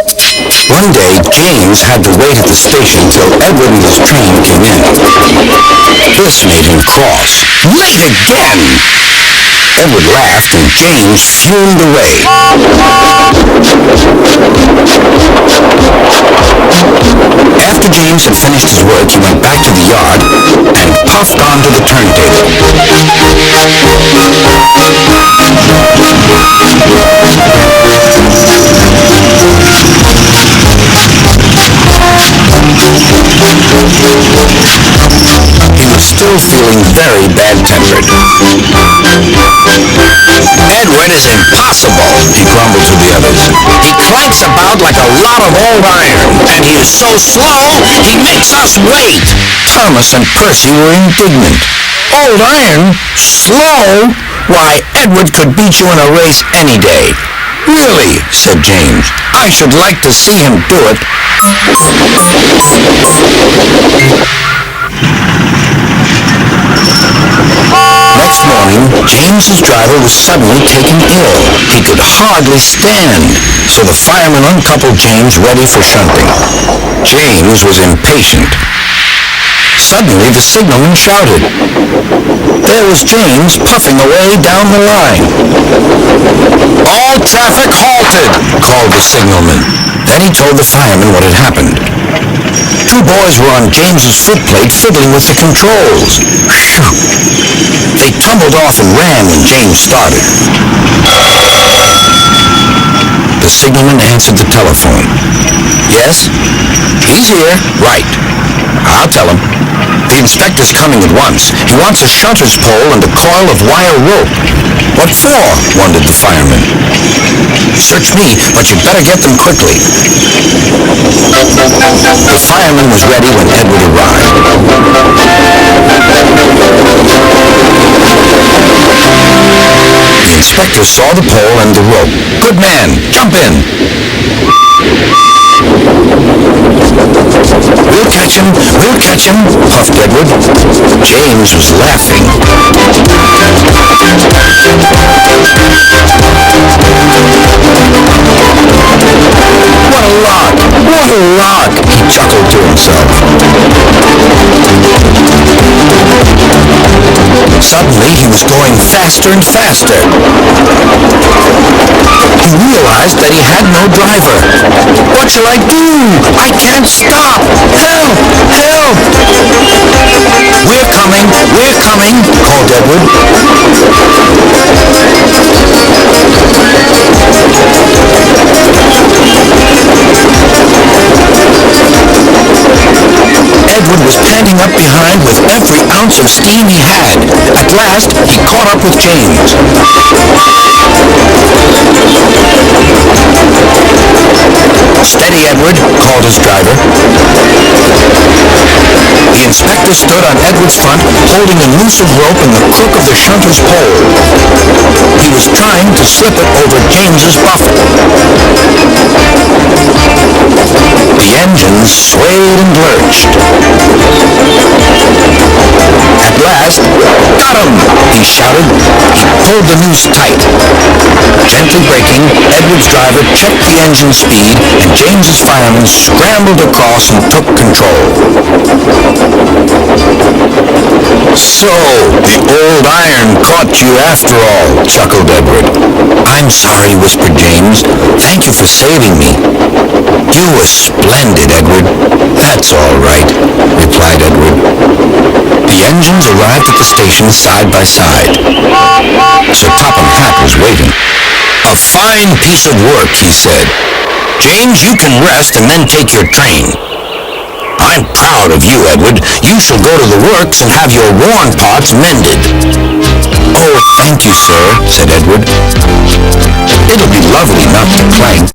One day, James had to wait at the station till Edward and his train came in. This made him cross. "Late again!" Edward laughed and James fumed away. After James had finished his work, he went back to the yard and puffed onto the turntable. He was still feeling very bad-tempered. "Edward is impossible," he grumbled to the others. "He clanks about like a lot of old iron, and he is so slow, he makes us wait." Thomas and Percy were indignant. "Old iron? Slow? Why, Edward could beat you in a race any day." "Really?" said James. "I should like to see him do it." Next morning, James's driver was suddenly taken ill. He could hardly stand, so the fireman uncoupled James ready for shunting. James was impatient. Suddenly, the signalman shouted. There was James puffing away down the line. "All traffic halted," called the signalman. Then he told the fireman what had happened. Two boys were on James's footplate fiddling with the controls. Phew! They tumbled off and ran when James started. The signalman answered the telephone. "Yes? He's here." "Right. I'll tell him. The inspector's coming at once. He wants a shunter's pole and a coil of wire rope." "What for?" wondered the fireman. "Search me, but you'd better get them quickly." The fireman was ready when Edward arrived. The inspector saw the pole and the rope. "Good man, jump in." We'll catch him, puffed Edward. James was laughing. What a lark, he chuckled to himself. Suddenly, he was going faster and faster. He realized that he had no driver. "What shall I do? I can't stop! Help! Help!" We're coming, called Edward. Edward was panting up behind with every ounce of steam he had. At last, he caught up with James. "Steady, Edward," called his driver. The inspector stood on Edward's front, holding a noose of rope in the crook of the shunter's pole. He was trying to slip it over James's buffer. The engines swayed and lurched. At last, "Got him!" he shouted. He pulled the noose tight. Gently braking, Edward's driver checked the engine speed, and James's fireman scrambled across and took control. "So, the old iron caught you after all," chuckled Edward. "I'm sorry," whispered James. "Thank you for saving me." "You were splendid, Edward." "That's all right," replied Edward. The engines arrived at the station side by side. Sir Topham Hatt was waiting. "A fine piece of work," he said. "James, you can rest and then take your train." "I'm proud of you, Edward. You shall go to the works and have your worn parts mended." "Oh, thank you, sir," said Edward. "It'll be lovely not to clank."